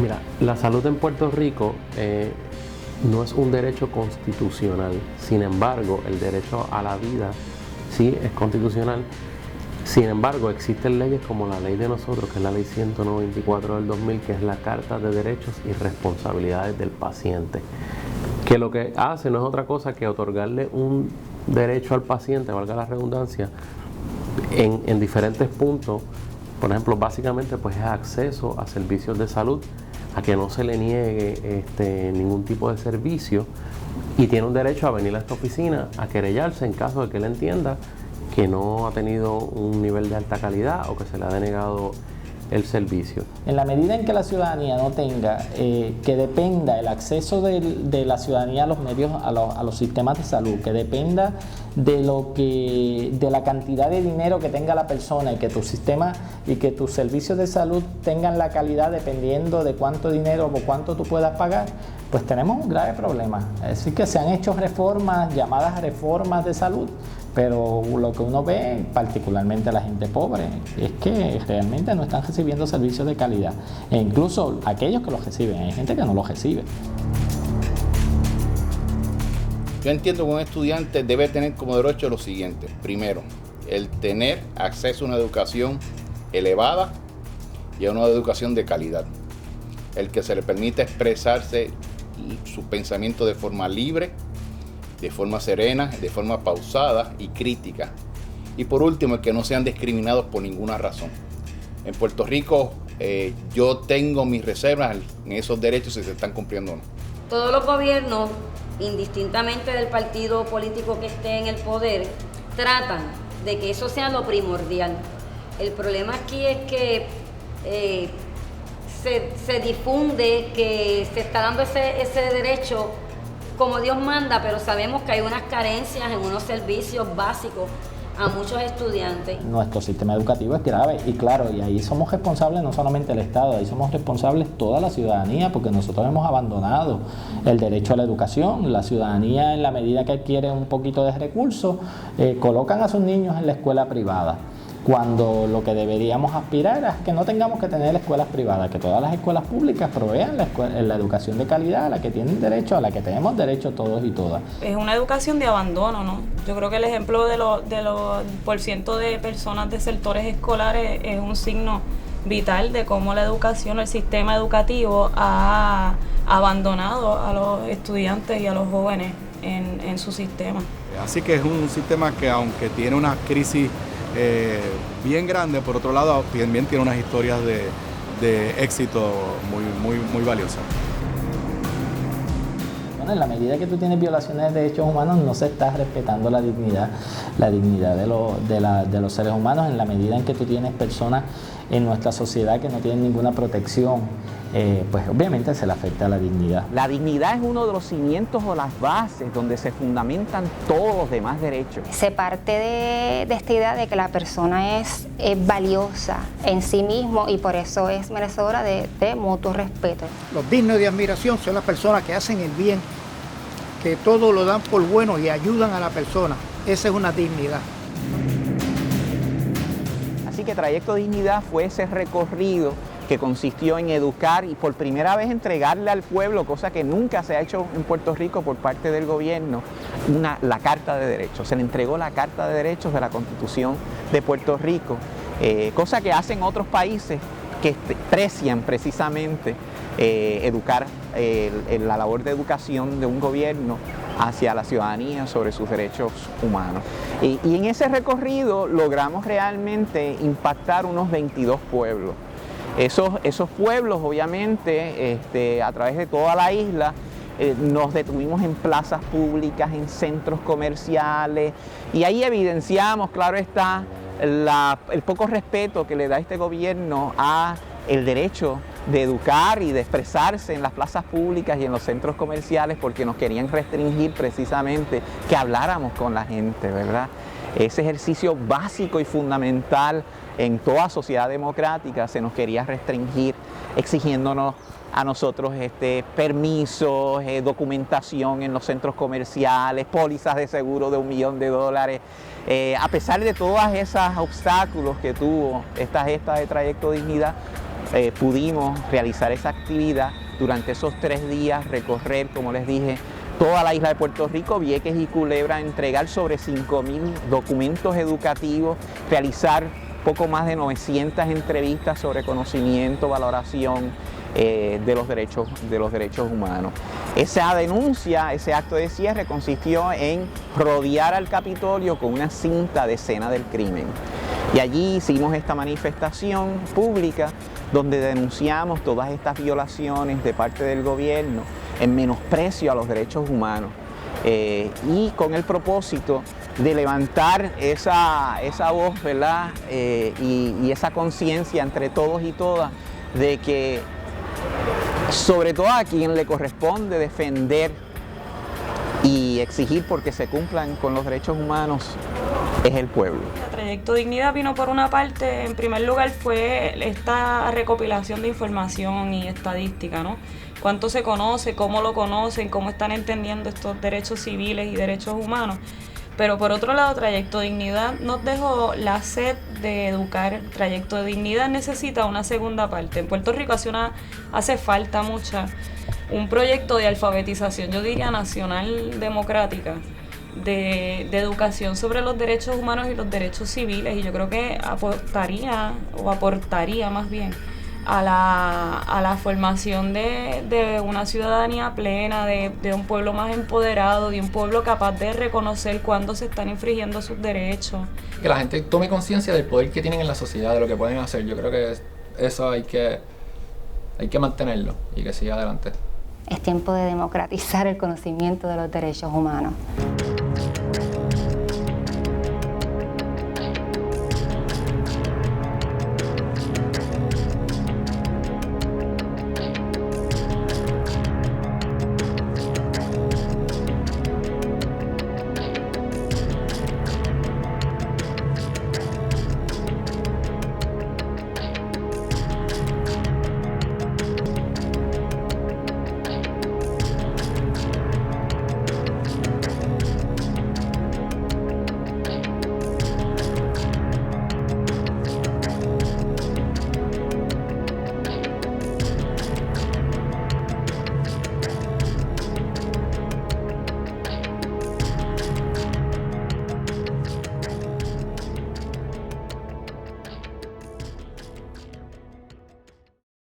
Mira, la salud en Puerto Rico no es un derecho constitucional. Sin embargo, el derecho a la vida sí es constitucional. Sin embargo, existen leyes como la ley de nosotros, que es la ley 194 del 2000, que es la Carta de Derechos y Responsabilidades del Paciente, que lo que hace no es otra cosa que otorgarle un derecho al paciente, valga la redundancia, en diferentes puntos. Por ejemplo, básicamente pues es acceso a servicios de salud, a que no se le niegue ningún tipo de servicio, y tiene un derecho a venir a esta oficina a querellarse en caso de que él entienda que no ha tenido un nivel de alta calidad o que se le ha denegado el servicio. En la medida en que la ciudadanía no tenga, que dependa el acceso de la ciudadanía a los medios, a los sistemas de salud, que dependa de la cantidad de dinero que tenga la persona, y que tu sistema y que tus servicios de salud tengan la calidad dependiendo de cuánto dinero o cuánto tú puedas pagar, pues tenemos un grave problema. Es decir, que se han hecho reformas, llamadas reformas de salud, pero lo que uno ve, particularmente la gente pobre, es que realmente no están recibiendo servicios de calidad. E incluso aquellos que los reciben, hay gente que no los recibe. Yo entiendo que un estudiante debe tener como derecho lo siguiente. Primero, el tener acceso a una educación elevada y a una educación de calidad. El que se le permita expresarse su pensamiento de forma libre, de forma serena, de forma pausada y crítica. Y por último, el que no sean discriminados por ninguna razón. En Puerto Rico yo tengo mis reservas en esos derechos, si se están cumpliendo o no. Todos los gobiernos, indistintamente del partido político que esté en el poder, tratan de que eso sea lo primordial. El problema aquí es que se difunde que se está dando ese derecho como Dios manda, pero sabemos que hay unas carencias en unos servicios básicos a muchos estudiantes. Nuestro sistema educativo es grave y claro, y ahí somos responsables no solamente el Estado, ahí somos responsables toda la ciudadanía, porque nosotros hemos abandonado el derecho a la educación. La ciudadanía, en la medida que adquiere un poquito de recursos, colocan a sus niños en la escuela privada, cuando lo que deberíamos aspirar es que no tengamos que tener escuelas privadas, que todas las escuelas públicas provean la educación de calidad a la que tienen derecho, a la que tenemos derecho todos y todas. Es una educación de abandono, ¿no? Yo creo que el ejemplo de los % de personas de sectores escolares es un signo vital de cómo la educación, el sistema educativo ha abandonado a los estudiantes y a los jóvenes en su sistema. Así que es un sistema que, aunque tiene una crisis bien grande, por otro lado también tiene unas historias de éxito muy valiosas. Bueno, en la medida que tú tienes violaciones de derechos humanos, no se está respetando la dignidad de los seres humanos. En la medida en que tú tienes personas en nuestra sociedad que no tienen ninguna protección, pues obviamente se le afecta la dignidad. La dignidad es uno de los cimientos o las bases donde se fundamentan todos los demás derechos. Se parte de esta idea de que la persona es valiosa en sí mismo y por eso es merecedora de mutuo respeto. Los dignos de admiración son las personas que hacen el bien, que todo lo dan por bueno y ayudan a la persona. Esa es una dignidad. Así que Trayecto Dignidad fue ese recorrido que consistió en educar y por primera vez entregarle al pueblo, cosa que nunca se ha hecho en Puerto Rico por parte del gobierno, la Carta de Derechos. Se le entregó la Carta de Derechos de la Constitución de Puerto Rico, cosa que hacen otros países que precian precisamente educar, la labor de educación de un gobierno hacia la ciudadanía sobre sus derechos humanos. Y en ese recorrido logramos realmente impactar unos 22 pueblos. Esos pueblos, obviamente, a través de toda la isla, nos detuvimos en plazas públicas, en centros comerciales, y ahí evidenciamos, claro está, el poco respeto que le da este gobierno a el derecho de educar y de expresarse en las plazas públicas y en los centros comerciales, porque nos querían restringir precisamente que habláramos con la gente, ¿verdad? Ese ejercicio básico y fundamental en toda sociedad democrática se nos quería restringir, exigiéndonos a nosotros permisos, documentación en los centros comerciales, pólizas de seguro de $1 millón. A pesar de todos esos obstáculos que tuvo esta gesta de Trayecto Dignidad, pudimos realizar esa actividad durante esos 3 días, recorrer, como les dije, toda la isla de Puerto Rico, Vieques y Culebra, entregar sobre 5.000 documentos educativos, realizar poco más de 900 entrevistas sobre conocimiento, valoración de los derechos humanos. Esa denuncia, ese acto de cierre consistió en rodear al Capitolio con una cinta de escena del crimen. Y allí hicimos esta manifestación pública donde denunciamos todas estas violaciones de parte del gobierno en menosprecio a los derechos humanos y con el propósito de levantar esa voz, ¿verdad? Y esa conciencia entre todos y todas de que sobre todo a quien le corresponde defender y exigir porque se cumplan con los derechos humanos es el pueblo. El Proyecto Dignidad vino por una parte, en primer lugar fue esta recopilación de información y estadística, ¿no? Cuánto se conoce, cómo lo conocen, cómo están entendiendo estos derechos civiles y derechos humanos. Pero por otro lado, Trayecto Dignidad nos dejó la sed de educar. Trayecto Dignidad necesita una segunda parte. En Puerto Rico hace falta un proyecto de alfabetización, yo diría nacional democrática, de educación sobre los derechos humanos y los derechos civiles. Y yo creo que aportaría más bien a la formación de una ciudadanía plena, de un pueblo más empoderado, de un pueblo capaz de reconocer cuándo se están infringiendo sus derechos. Que la gente tome conciencia del poder que tienen en la sociedad, de lo que pueden hacer. Yo creo que eso hay que mantenerlo y que siga adelante. Es tiempo de democratizar el conocimiento de los derechos humanos.